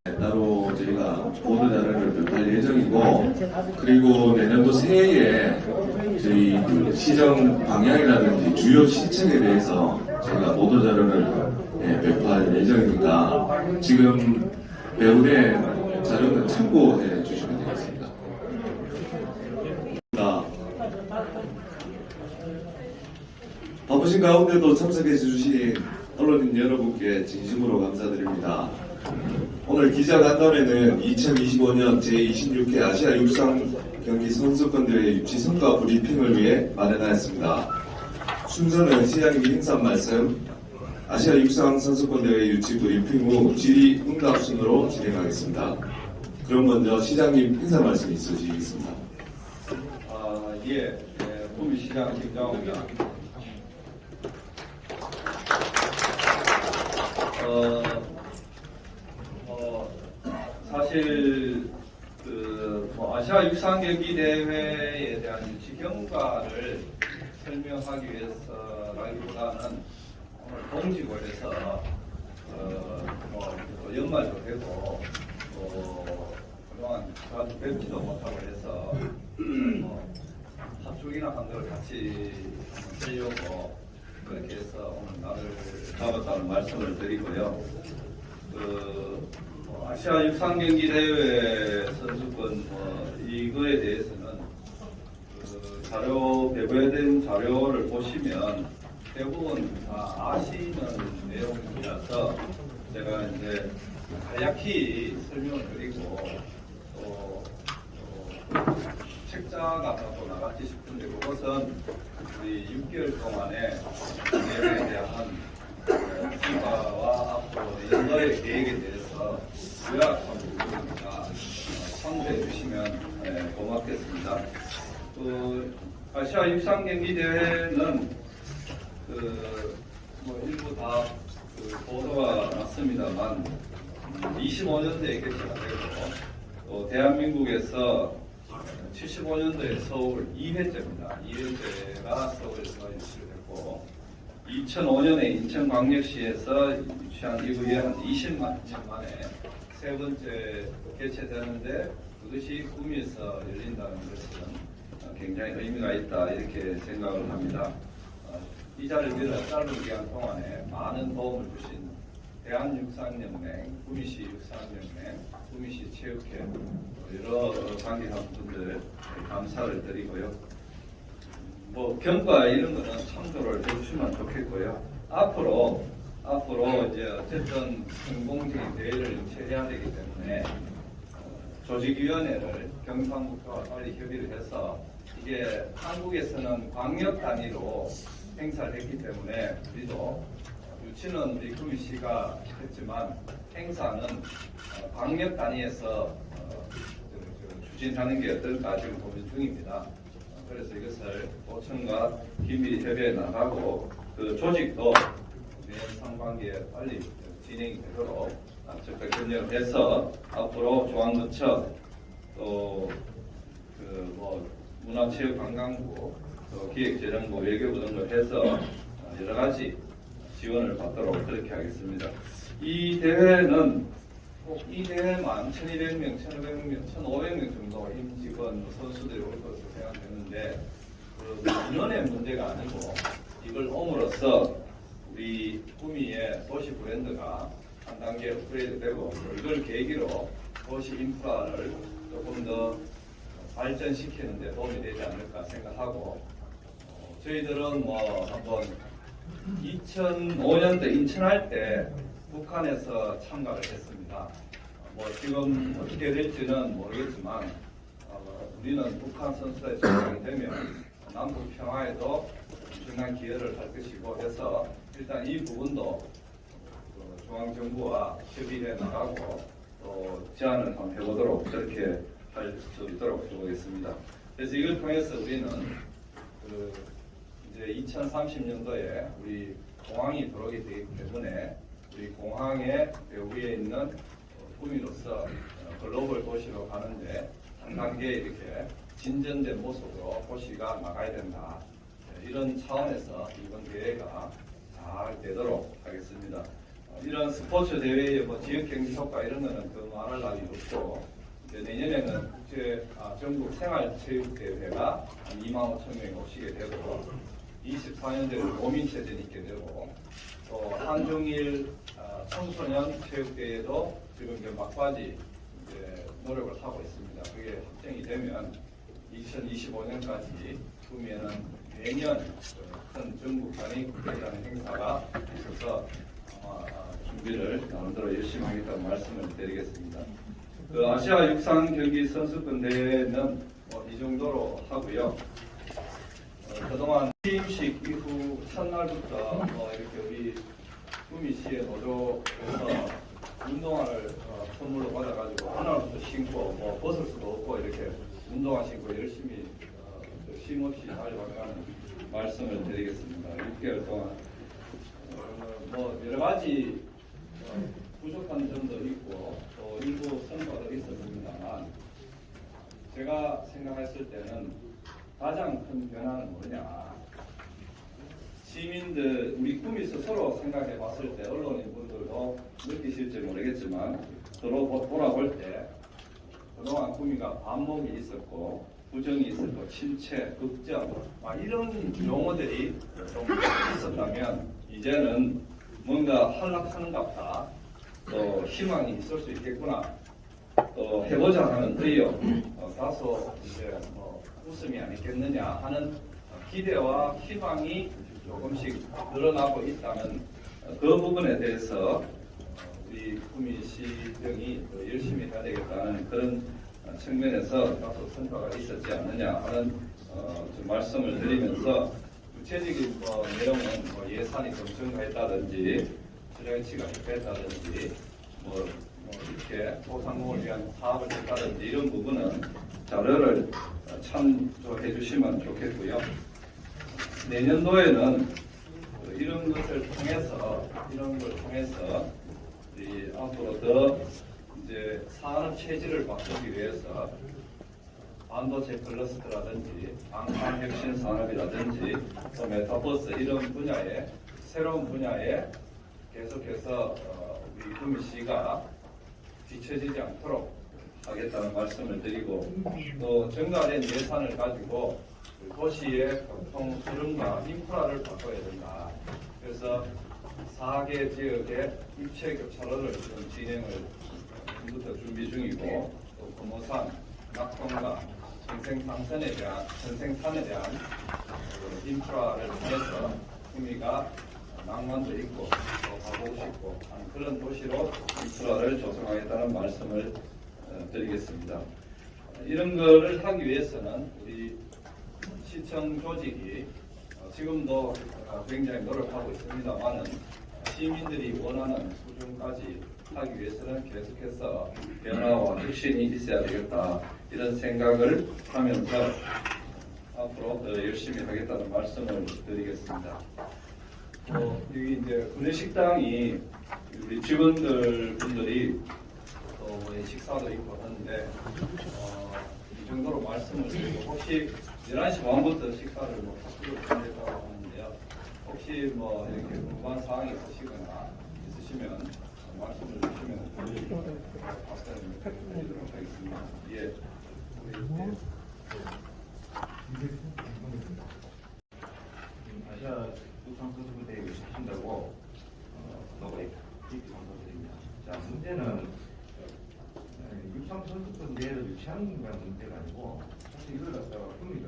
따로 저희가 보도 자료를 발표할 예정이고, 그리고 내년도 새해에 저희 그 시정 방향이라든지 주요 시책에 대해서 저희가 보도 자료를 배포할 예정이니까 지금 배우된 자료는 참고해 주시면 되겠습니다. 바쁘신 가운데도 참석해 주신 언론인 여러분께 진심으로 감사드립니다. 오늘 기자간담회는 2025년 제26회 아시아 육상 경기 선수권대회 유치 성과 브리핑을 위해 마련하였습니다. 순서는 시장님이 인사 말씀, 아시아 육상 선수권대회 유치 브리핑 후 질의 응답 순으로 진행하겠습니다. 그럼 먼저 시장님 인사 말씀 있으시겠습니다. 구미시장 김장호입니다. 사실 아시아 육상 경기 대회에 대한 유치 경과를 설명하기 위해서라기보다는 오늘 공지고 해서 연말도 되고 그동안 자주 뵙지도 못하고 해서 합숙이나 한 걸 같이 하려고 그렇게 해서 오늘 날을 잡았다는 말씀을 드리고요. 아시아 육상 경기 대회 선수권 이거에 대해서는 자료 배부된 자료를 보시면 대부분 다 아시는 내용이라서 제가 이제 간략히 설명을 드리고 또 책자가 또 나갈지 싶은데 그것은 우리 6개월 동안의 대회에 대한 성과와 앞으로 연도의 계획에 대해서 요약한 부분이니까 참고해 주시면 고맙겠습니다. 아시아 육상 경기 대회는 일부 다 보도가 났습니다만 25년도에 개최가 되고 또 대한민국에서 75년도에 서울 2회째입니다. 2회째가 서울에서 유치를 했고 2005년에 인천광역시에서 유치한 이후에 한 20만 년 만에 세 번째 개최되는데 그것이 구미에서 열린다는 것은 굉장히 의미가 있다 이렇게 생각을 합니다. 이 자리를 빌어 짧은 기간 동안에 많은 도움을 주신 대한육상연맹, 구미시 육상연맹, 구미시 체육회 여러 관계자분들 감사를 드리고요. 경과 이런 거는 참조를 해주시면 좋겠고요. 앞으로 이제 어쨌든 성공적인 대회를 유치해야 되기 때문에 조직위원회를 경상북도와 빨리 협의를 해서 이게 한국에서는 광역 단위로 행사를 했기 때문에 우리도 유치는 우리 구미시가 했지만 행사는 광역 단위에서 추진하는 게 어떨까 지금 고민 중입니다. 그래서 이것을 도청과 긴밀히 협의해 나가고 그 조직도 내년 상반기에 빨리 진행이 되도록 적극 협력을 해서 앞으로 중앙부처 또 문화체육관광부 또 기획재정부 외교부 등을 해서 여러 가지 지원을 받도록 그렇게 하겠습니다. 이 대회는 꼭 이 대회만 1200명, 1500명, 1500명 정도 임직원 선수들이 올 것으로 생각되는데 인원의 문제가 아니고 이걸 옴으로써 우리 구미의 도시 브랜드가 한 단계 업그레이드 되고 이걸 계기로 도시 인프라를 조금 더 발전시키는 데 도움이 되지 않을까 생각하고 저희들은 한번 2005년도 인천할 때 북한에서 참가를 했습니다. 지금 어떻게 될지는 모르겠지만 우리는 북한 선수단에 참가하게 되면 남북 평화에도 엄청난 기여를 할 것이고 해서 일단 이 부분도 중앙정부와 협의해 나가고 또 제안을 한번 해보도록 그렇게 할 수 있도록 해보겠습니다. 그래서 이걸 통해서 우리는 이제 2030년도에 우리 공항이 들어오게 되기 때문에 우리 공항의 배후에 있는 구미로서 글로벌 도시로 가는데 한 단계 이렇게 진전된 모습으로 도시가 나가야 된다. 이런 차원에서 이번 대회가 잘 되도록 하겠습니다. 이런 스포츠 대회의 뭐 지역 경제 효과 이런 거는 그 말할 날이 없고 이제 내년에는 전국 생활체육대회가 한 2만 5천 명이 오시게 되고 24년도에는 도민체전이 있게 되고 또 한중일 청소년 체육대회도 지금 이제 막바지 이제 노력을 하고 있습니다. 그게 확정이 되면 2025년까지 구미에는 매년 큰 전국 단위 국회의장 행사가 있어서 준비를 나름대로 열심히 하겠다는 말씀을 드리겠습니다. 그 아시아 육상 경기 선수권 대회는 이 정도로 하고요. 그동안 취임식 이후 첫날부터 이렇게 우리 구미시의 노조에서 운동화를 선물로 받아가지고 하나부터 신고 벗을 수도 없고 이렇게 운동화 신고 열심히 쉼없이 달려가는 말씀을 드리겠습니다. 6개월 동안 여러 가지 부족한 점도 있고 또 일부 성과도 있었습니다만 제가 생각했을 때는 가장 큰 변화는 뭐냐, 시민들 우리 구미 스스로 생각해 봤을 때 언론인 분들도 느끼실지 모르겠지만 돌아볼 때 그동안 구미가 반목이 있었고 부정이 있었고 침체, 걱정 이런 용어들이 좀 있었다면 이제는 뭔가 하락하는갑다, 또 희망이 있을 수 있겠구나, 또 해보자 하는 의욕, 다소 이제 웃음이 아니겠느냐 하는 기대와 희망이 조금씩 늘어나고 있다는 그 부분에 대해서 우리 구미시정이 열심히 해야 되겠다는 그런 측면에서 다소 성과가 있었지 않느냐 하는 좀 말씀을 드리면서 구체적인 내용은 예산이 좀 증가했다든지 트렌치가 입했다든지 이렇게 소상공을 위한 사업을 했다든지 이런 부분은 자료를 참조해 주시면 좋겠고요. 내년도에는 이런 것을 통해서 우리 앞으로 더 이제 산업 체질을 바꾸기 위해서 반도체 클러스터라든지 방산혁신 산업이라든지 또 메타버스 이런 분야에 새로운 분야에 계속해서 우리 구미시가 뒤처지지 않도록 하겠다는 말씀을 드리고 또 증가된 예산을 가지고 도시의 교통 흐름과 인프라를 바꿔야 된다. 그래서 4개 지역의 입체 교차로를 지금 진행을 지금부터 준비 중이고 또 금호산, 낙동강, 전생산에 대한 인프라를 통해서 구미가 낭만도 있고 또 가보고 싶고 하는 그런 도시로 인프라를 조성하겠다는 말씀을 드리겠습니다. 이런 거를 하기 위해서는 우리 시청 조직이 지금도 굉장히 노력하고 있습니다만은 시민들이 원하는 수준까지 하기 위해서는 계속해서 변화와 혁신이 있어야 되겠다 이런 생각을 하면서 앞으로 더 열심히 하겠다는 말씀을 드리겠습니다. 여기 이제 구내식당이 우리 직원들 분들이 식사도 있고 하는데 이 정도로 말씀을 드리고 혹시 11시 반부터 식사를 바꾸고 준비했다고 하는데요. 혹시 이렇게 궁금한 사항이 있으시면 말씀을 주시면 답변을 드리도록 하겠습니다. 예. 아시아 육상 선수권 대회를 하신다고 감사드립니다. 자, 문제는 육상 선수권 대회를 유치하는 게 문제가 아니고 사실 이걸 갖다가 구미를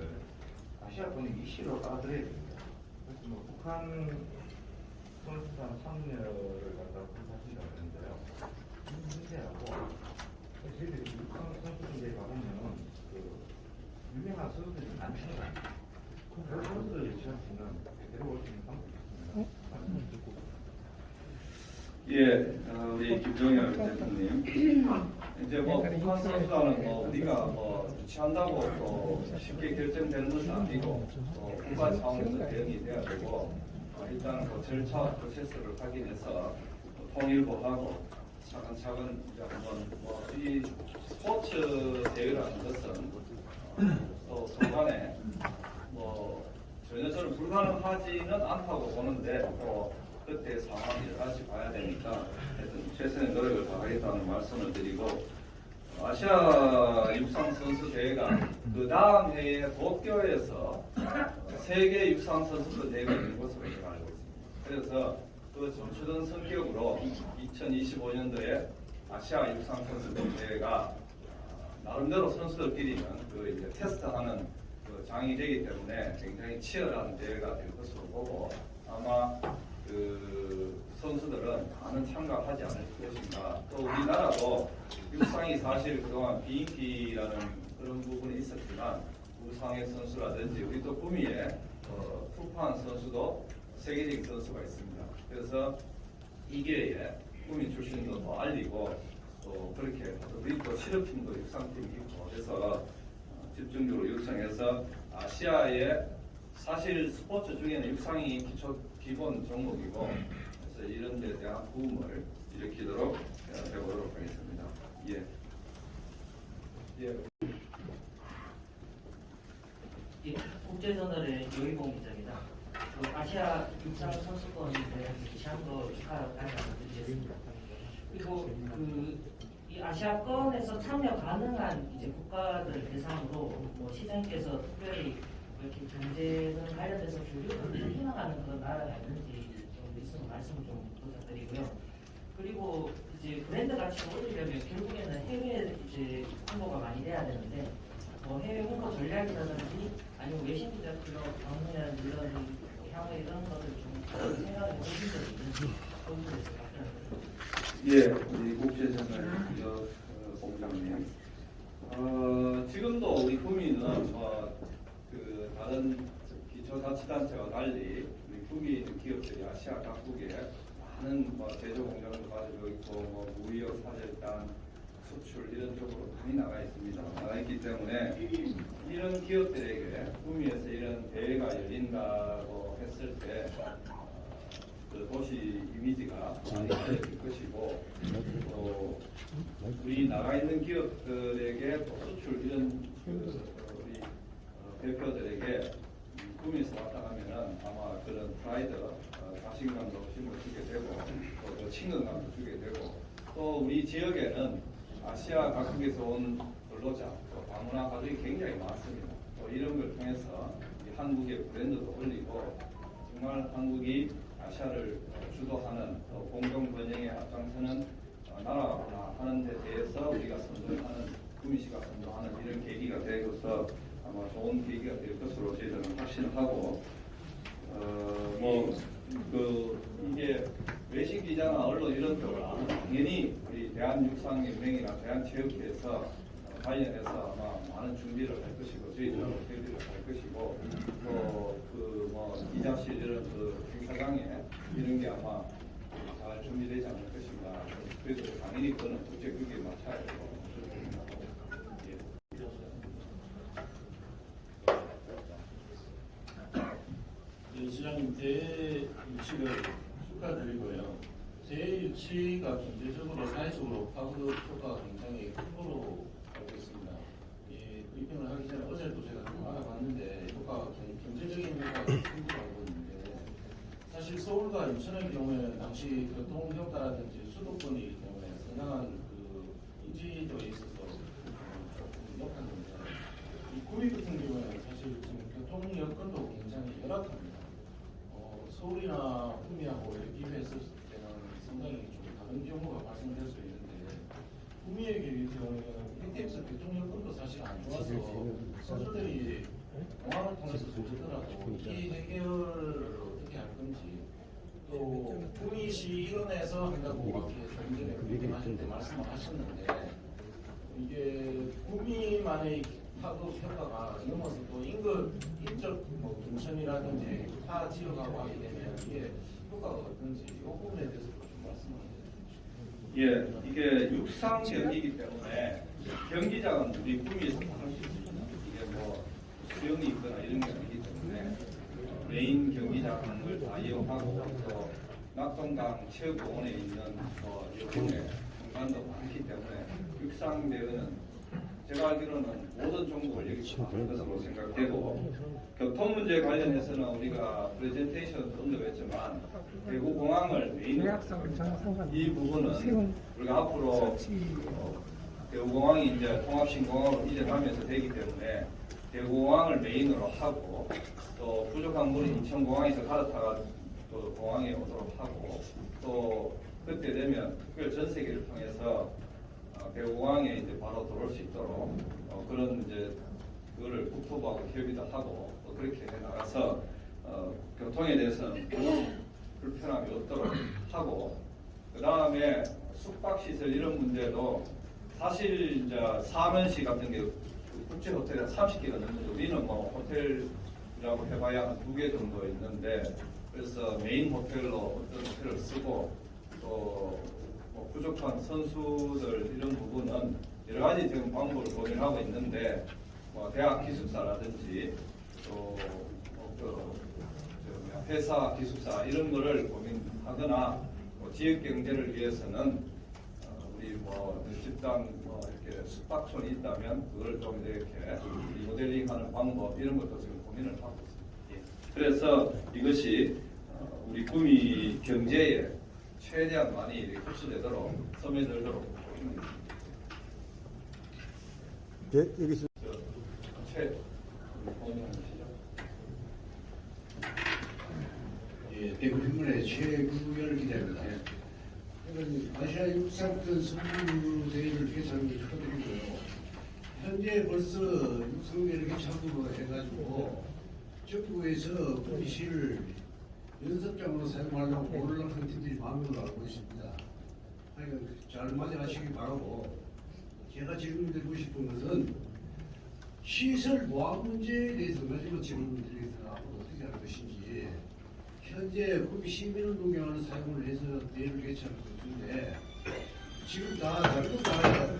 아시아권의 이슈로 깔아드려야 됩니다. 그래서 북한 선수단 참여를 갖다가 하신다고 하는데요. 이 문제하고 저희들이 육상 선수권 대회 가보면 유명한 선수들이 많습니다. 그 선수들 유치할 수 있는 데려올 수 있는 방법이 있습니다. 예, 우리 김종현 대표님. 이제 북한 선수단은 우리가 유치한다고 쉽게 결정되는 것은 아니고 국가 차원에서 대응이 돼야 되고 일단 절차 프로세스를 확인해서 통일도 하고 차근차근 이제 한번 이 스포츠 대회라는 것은 또 순간에 전혀 저는 불가능하지는 않다고 보는데 또 그때 상황 여러 가지 봐야 되니까 하여튼 최선의 노력을 다하겠다는 말씀을 드리고 아시아 육상 선수 대회가 그 다음 해에 도쿄에서 세계 육상 선수권 대회가 있는 것으로 제가 알고 있습니다. 그래서 그 전초전 성격으로 2025년도에 아시아 육상 선수권 대회가 나름대로 선수들끼리는 그 이제 테스트하는 그 장이 되기 때문에 굉장히 치열한 대회가 될 것으로 보고 아마 그 선수들은 많은 참가하지 않을 것인가. 또 우리나라도 육상이 사실 그동안 비인기라는 그런 부분이 있었지만 우상의 선수라든지 우리 또 구미에 투판 선수도 세계적인 선수가 있습니다. 그래서 이 기회에 구미 출신도 더 알리고 또 그렇게 우리 또 실업팀도 육상팀이 있고 그래서 집중적으로 육상해서 아시아의 사실 스포츠 중에는 육상이 기본 종목이고 그래서 이런 데 대한 부음을 일으키도록 해보도록 하겠습니다. 예. 예. 국제저널의 요이봉 기자입니다. 그 아시아 육상 선수권에 대한 다시 한번 말씀드리겠습니다. 그리고 이 아시아권에서 참여 가능한 이제 국가들 대상으로 뭐 시장님께서 특별히 이렇게 경제는 관련돼서 교류를 희망하는 그런 나라가 있는지 좀 있으면 말씀을 좀 부탁드리고요. 그리고 이제 브랜드 가치를 올리려면 결국에는 해외 이제 홍보가 많이 돼야 되는데 해외 홍보 전략이라든지 아니면 외신 기자들로 방문이라는 이런 향후 이런 것들 좀 생각을 해보신 적이 있는지 그런 부분에 대해서 답변을 드립니다. 예, 우리 국제전널 공장님. 지금도 우리 구미는 그 다른 기초자치단체와 달리 우리 구미에 있는 기업들이 아시아 각국에 많은 제조 공장을 가지고 있고 무역 사절단 수출 이런 쪽으로 많이 나가 있습니다. 나가 있기 때문에 이런 기업들에게 구미에서 이런 대회가 열린다고 했을 때 그 도시 이미지가 많이 알려질 것이고 또 우리 나가 있는 기업들에게 또 수출 이런 우리 대표들에게 구미에서 왔다 가면은 아마 그런 프라이드 자신감도 심어주게 되고 또 친근감도 주게 되고 또 우리 지역에는 아시아 각국에서 온 근로자 또 방문한 가족이 굉장히 많습니다. 또 이런 걸 통해서 한국의 브랜드도 올리고 정말 한국이 아시아를 주도하는 공동 번영에 앞장서는 나라구나 하는 데 대해서 우리가 선도하는 구미시가 선도하는 이런 계기가 되어서 아마 좋은 계기가 될 것으로 저희들은 확신을 하고 이게 외신 기자나 언론 이런 쪽을 아마 당연히 우리 대한육상연맹이나 대한체육회에서 관련해서 아마 많은 준비를 할 것이고 저희들하고 협의를 할 것이고 또 기자실 이런 행사장에 이런 게 아마 잘 준비되지 않을 것인가. 그래서 당연히 그거는 국제 규기에 맞춰야 되고 그렇게 생각하고 예, 시장님 대회 유치를 축하드리고요. 대회 유치가 경제적으로 사회적으로 파급 효과가 굉장히 큰 거로 알고 있습니다. 이 브리핑을 하기 전에 어제도 제가 좀 알아봤는데 효과가 경제적인 효과가 큰 거로 알고 있는데 사실 서울과 인천의 경우에는 당시 교통효과라든지 수도권이기 때문에 상당한 그 인지도에 있어서 조금 역한데 이 구미 같은 경우에는 사실 지금 교통 여건도 굉장히 열악합니다. 서울이나 구미하고 비교했을 때는 상당히 좀 다른 경우가 발생될 수 있는데 구미의 경우에는 KTX 교통 여건도 사실 안 좋아서 선수들이 공항을 통해서 조지더라도 이 해결을 어떻게 할 건지 또 구미시의원에서 한다고 이렇게 좀 전에 브리핑하실 때 말씀을 하셨는데 이게 구미만의 파급 효과가 넘어서 또 인적 동선이라든지 타 지역하고 하게 되면 이게 효과가 어떤지 이 부분에 대해서 좀 말씀을 해주십시오. 예, 이게 육상 경기이기 때문에 경기장은 우리 구미에서 할 수 있습니다. 이게 수영이 있거나 이런 게 아니기 때문에 메인 경기장을 다 이용하고 또 낙동강 체육공원에 있는 여분의 공간도 많기 때문에 육상 대회는 제가 알기로는 모든 종목을 여기 하는 것으로 생각되고 교통 문제 관련해서는 우리가 프레젠테이션 언급했지만 대구공항을 메인으로 이 부분은 우리가 앞으로 대구공항이 이제 통합신공항으로 이전하면서 되기 때문에 대구공항을 메인으로 하고 또 부족한 물이 인천공항에서 갈아타가 또 공항에 오도록 하고 또 그때 되면 특별 전세기를 통해서 대구공항에 이제 바로 들어올 수 있도록 그런 이제 그거를 국토부하고 협의도 하고 또 그렇게 해 나가서 교통에 대해서는 불편함이 없도록 하고 그 다음에 숙박시설 이런 문제도 사실 이제 사면시 같은 게 국제 호텔이 30개가 넘는데 우리는 뭐 호텔이라고 해봐야 한 2개 정도 있는데 그래서 메인 호텔로 어떤 호텔을 쓰고 또 뭐 부족한 선수들 이런 부분은 여러 가지 지금 방법을 고민하고 있는데 뭐 대학 기숙사라든지 또 회사 기숙사 이런 거를 고민하거나 뭐 지역 경제를 위해서는 우리 뭐 집단 뭐 이렇게 숙박촌이 있다면 그걸 좀 이렇게 리모델링하는 방법 이런 것도 지금 고민을 하고 있습니다. 예. 그래서 이것이 우리 구미 경제에 최대한 많이 이렇게 흡수되도록 스며들도록 예, 여기 있습니다. 예, 대구신문의 최구열 기자입니다. 아시아 육상권 선수 대회를 개최하는 게 축하드리고요. 현재 벌써 육상대회를 개최하고 해가지고 정부에서 구미시를 연습장으로 사용하려고 노력을 하는 팀들이 많은 걸로 알고 있습니다. 하여간 잘 맞이하시기 바라고 제가 질문드리고 싶은 것은 시설 보안 문제에 대해서 마지막 질문드리겠습니다. 앞으로 어떻게 할 것인지 현재 구미 시민운동장을 사용을 해서 대회를 개최하는 것인데 지금 다 다른 거 다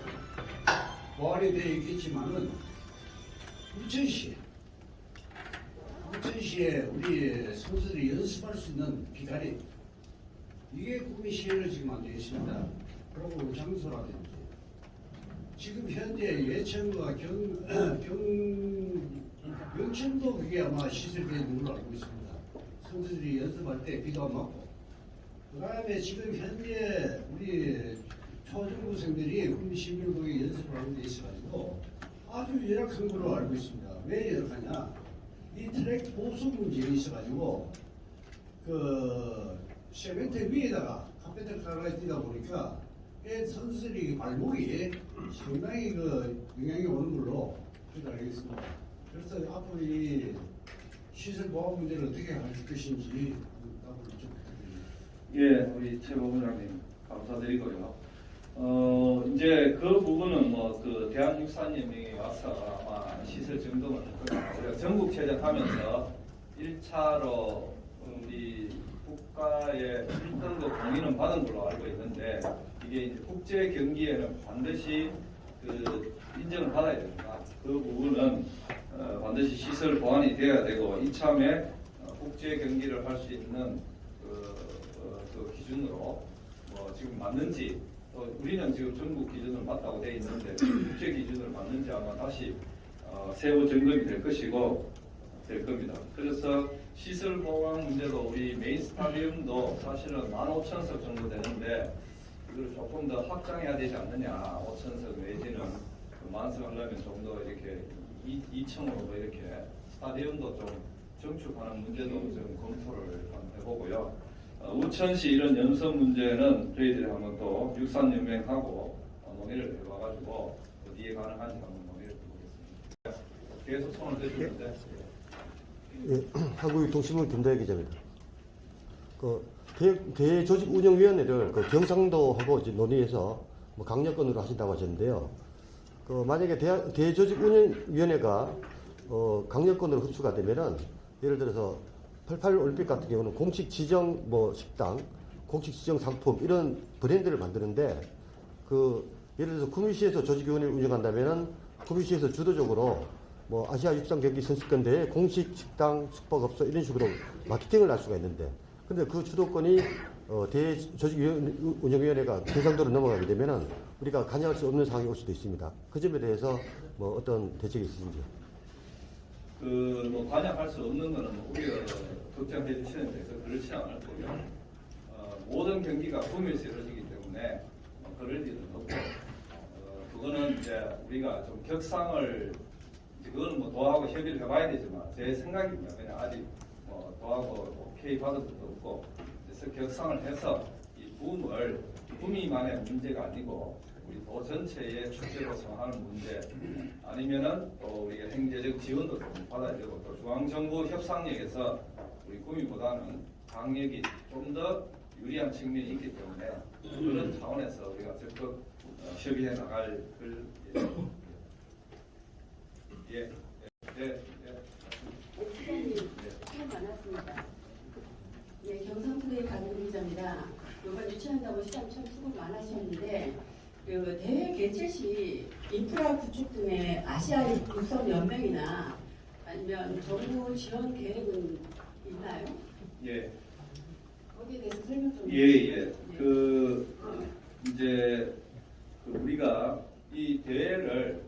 보완이 되어 있겠지만은 부천시에 우리 선수들이 연습할 수 있는 비가리 이게 구미시에는 지금 안 되어 있습니다. 그리고 장소라든지 지금 현재 예천과 영천도 그게 아마 시설되어 있는 걸로 알고 있습니다. 선수들이 연습할 때 비가 안 맞고 그 다음에 지금 현재 우리 초중고생들이 구미시민동에 연습을 하는 데 있어가지고 아주 열악한 걸로 알고 있습니다. 왜 열악하냐? 이 트랙 보수 문제가 있어가지고 그 세멘트 위에다가 카페트를 깔아 뛰다 보니까 선수들이 발목이 상당히 그 영향이 오는 걸로 그렇게 알겠습니다. 그래서 앞으로 이 시설 보안 문제를 어떻게 할 것인지 답을 좀 부탁드립니다. 예, 우리 최 본부장님 감사드리고요. 이제 그 부분은 뭐 그 대한육사연맹이 와서 아마 시설 점검을 할 거예요. 우리가 전국 체전하면서 1차로 우리 국가의 1등급 공인은 받은 걸로 알고 있는데 이게 이제 국제 경기에는 반드시 그 인정을 받아야 됩니다. 그 부분은 반드시 시설 보완이 돼야 되고 이참에 국제 경기를 할 수 있는 그 기준으로 뭐 지금 맞는지 또 우리는 지금 전국 기준을 맞다고 되어 있는데 국제 기준을 맞는지 아마 다시 세부 점검이 될 것이고 될 겁니다. 그래서 시설 보완 문제도 우리 메인 스타디움도 사실은 15,000석 정도 되는데 이걸 조금 더 확장해야 되지 않느냐. 5,000석 내지는 만석하려면 좀 더 이렇게 2층으로 이렇게 스타디움도 좀 증축하는 문제도 좀 검토를 한번 해보고요. 우천시 이런 연습 문제는 저희들이 한번 또 육상연맹하고 논의를 해봐가지고 어디에 가능한지 한번 논의를 해보겠습니다. 계속 손을 대주는데. 예, 한국유통신문 김다혜 기자입니다. 그 대조직운영위원회를 그 경상도하고 이제 논의해서 뭐 강력권으로 하신다고 하셨는데요. 그 만약에 대조직운영위원회가 강력권으로 흡수가 되면은 예를 들어서 88 올림픽 같은 경우는 공식 지정 뭐 식당, 공식 지정 상품 이런 브랜드를 만드는데 그 예를 들어서 구미시에서 조직위원회를 운영한다면은 구미시에서 주도적으로 뭐 아시아 육상 경기 선수권 대회 공식 식당, 숙박업소 이런 식으로 마케팅을 할 수가 있는데 근데 그 주도권이 대조직운영위원회가 대상도로 넘어가게 되면은 우리가 관여할 수 없는 상황이 올 수도 있습니다. 그 점에 대해서 뭐 어떤 대책이 있으신지요? 뭐 관여할 수 없는 거는 우리가 걱정해 주시는 데서 그렇지 않을 거고요. 모든 경기가 구미에서 이루어지기 때문에 그럴 일은 없고, 그거는 이제 우리가 좀 격상을, 이제 그거는 뭐 도하고 협의를 해봐야 되지만 제 생각입니다. 그냥 아직 뭐 도하고 오케이 받은 것도 없고, 그래서 격상을 해서 이 붐을 구미만의 문제가 아니고 우리 도 전체의 축제로 정하는 문제, 아니면은 또 우리가 행제적 지원도 좀 받아야 되고, 또 중앙정부 협상력에서 우리 구미보다는 강력이 좀 더 유리한 측면이 있기 때문에 그런 차원에서 우리가 적극 협의해 나갈 수고 많았습니다. 예, 경상도의 박은기자입니다. 이번 유치한다고 시장 참 수고 많으셨는데 그 대회 개최 시 인프라 구축 등의 아시아 육성 연맹이나 아니면 정부 지원 계획은 있나요? 예. 거기에 대해서 설명 좀 예. 이제 우리가 이 대회를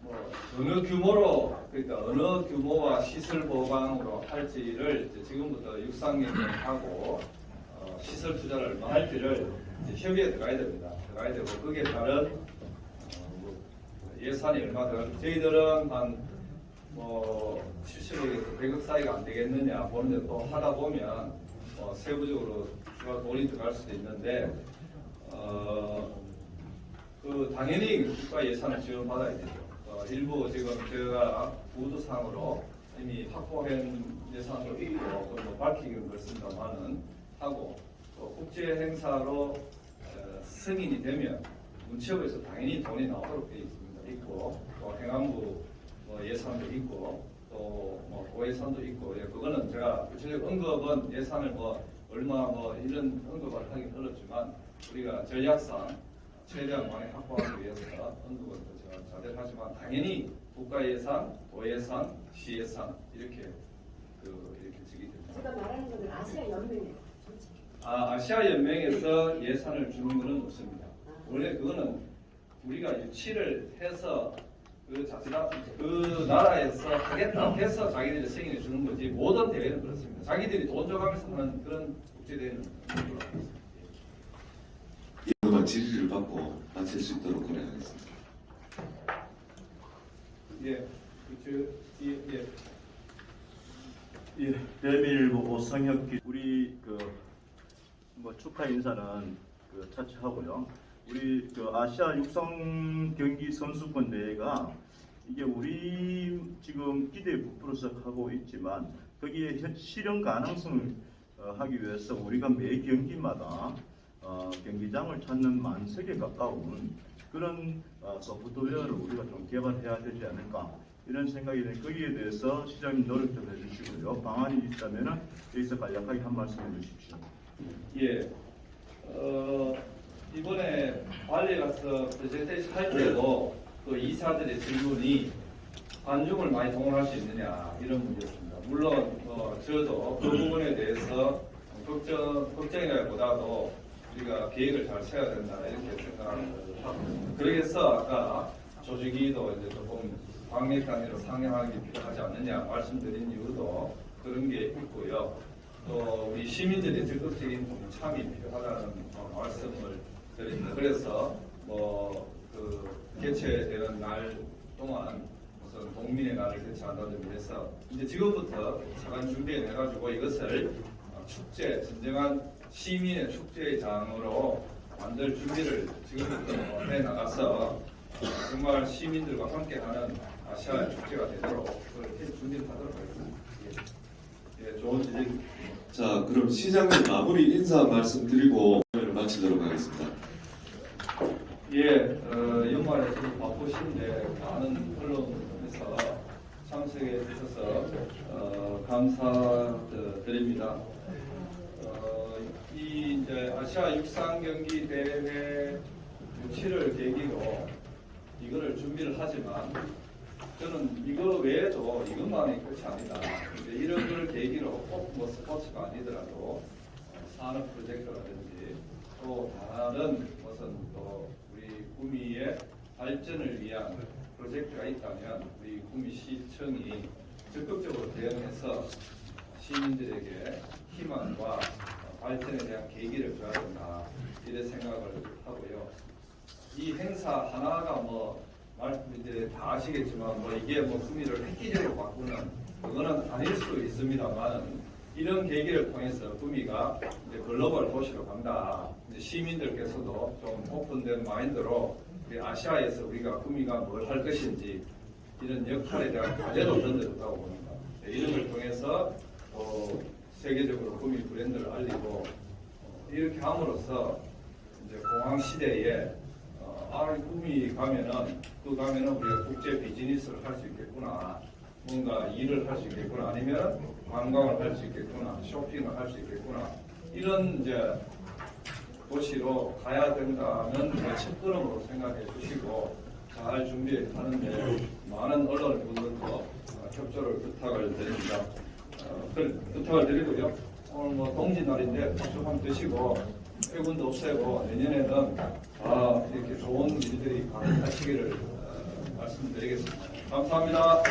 뭐 어느 규모로, 그러니까 어느 규모와 시설 보강으로 할지를 이제 지금부터 육상연맹하고 시설 투자를 얼마 할지를 이제 협의에 들어가야 됩니다. 들어가야 되고, 거기에 따른 뭐 예산이 얼마 들어갈지, 저희들은 한 뭐 70억에서 100억 사이가 안 되겠느냐 보는데, 또 하다 보면 세부적으로 추가 돈이 들어갈 수도 있는데, 당연히 국가 예산을 지원받아야 되죠. 일부 지금 제가 구도상으로 이미 확보한 예산도 있고, 뭐 밝히기는 그렇습니다만은 하고, 또 국제 행사로 승인이 되면 문체부에서 당연히 돈이 나오도록 되어 있습니다. 있고, 또 행안부 예산도 있고, 또 도예산도 있고, 그거는 제가 구체적 언급은 예산을 얼마 이런 언급을 하긴 어렵지만, 우리가 전략상 최대한 많이 확보하기 위해서 언급은 제가 자제를 하지만, 당연히 국가 예산, 도예산, 시예산 이렇게 지기 됩니다. 제가 말하는 것은 아시아 연맹에서 아시아 연맹에서 예산을 주는 것은 없습니다. 원래 그거는 우리가 유치를 해서 그 나라에서 하겠다 해서 자기들이 승인해 주는 거지, 모든 대회는 그렇습니다. 자기들이 돈 줘가면서 하는 그런 국제대회는 없습니다. 이거만 질의를 받고 마칠 수 있도록 권해하겠습니다. 대밀보 오성혁 우리 축하 인사는 차치하고요. 우리 아시아 육상 경기 선수권 대회가 이게 우리 지금 기대에 부풀어서 하고 있지만, 거기에 실현 가능성을 하기 위해서 우리가 매 경기마다 경기장을 찾는 만석에 가까운 그런 소프트웨어를 우리가 좀 개발해야 되지 않을까, 이런 생각이 드는데, 거기에 대해서 시장님 노력 좀 해주시고요. 방안이 있다면 여기서 간략하게 한 말씀 해주십시오. 예. 이번에 발리 가서 프레젠테이션 할 때도 그 이사들의 질문이 관중을 많이 동원할 수 있느냐 이런 문제였습니다. 물론 저도 그 부분에 대해서 걱정이라기보다도 우리가 계획을 잘 세워야 된다 이렇게 생각을 하고 있습니다. 그래서 아까 조직위도 이제 조금 광역 단위로 상향하는 게 필요하지 않느냐 말씀드린 이유도 그런 게 있고요. 또 우리 시민들의 적극적인 참이 필요하다는 말씀을 드립니다. 그래서 개최되는 날 동안 무슨 동민의 날을 개최한다는 점에서 이제 지금부터 차관 준비해 가지고 이것을 축제, 진정한 시민의 축제장으로 만들 준비를 지금부터 해 나가서 정말 시민들과 함께하는 아시아 축제가 되도록 그렇게 준비를 하도록 하겠습니다. 예, 좋은 지적입니다. 자, 그럼 시장님 마무리 인사 말씀드리고 오늘 마치도록 하겠습니다. 예, 연말에 지금 바쁘신데 많은 언론에서 참석해 주셔서 감사드립니다. 이 이제 아시아 육상 경기 대회 유치를 계기로 이거를 준비를 하지만, 저는 이거 외에도 이것만이 끝이 아니다. 이런 걸 계기로 꼭 스포츠가 아니더라도 산업 프로젝트라든지 또 다른 무슨 또 우리 구미의 발전을 위한 프로젝트가 있다면 우리 구미시청이 적극적으로 대응해서 시민들에게 희망과 발전에 대한 계기를 줘야 된다 이런 생각을 하고요. 이 행사 하나가 뭐 이제 다 아시겠지만 뭐 이게 뭐 구미를 획기적으로 바꾸는 그거는 아닐 수 있습니다만 이런 계기를 통해서 구미가 이제 글로벌 도시로 간다. 이제 시민들께서도 좀 오픈된 마인드로 우리 아시아에서 우리가 구미가 뭘 할 것인지 이런 역할에 대한 과제도 던져졌다고 봅니다. 이런 걸 통해서 세계적으로 구미 브랜드를 알리고 이렇게 함으로써 이제 공항 시대에 구미 가면은 우리가 국제 비즈니스를 할 수 있겠구나, 뭔가 일을 할 수 있겠구나, 아니면 관광을 할 수 있겠구나, 쇼핑을 할 수 있겠구나 이런 이제 도시로 가야 된다는 첫 걸음으로 생각해 주시고 잘 준비하는데 많은 언론 분들도 협조를 부탁을 드립니다. 부탁을 드리고요. 오늘 뭐 동지날인데 박수 한번 드시고 회군도 없애고 내년에는 이렇게 좋은 일들이 가득하시기를 말씀드리겠습니다. 감사합니다.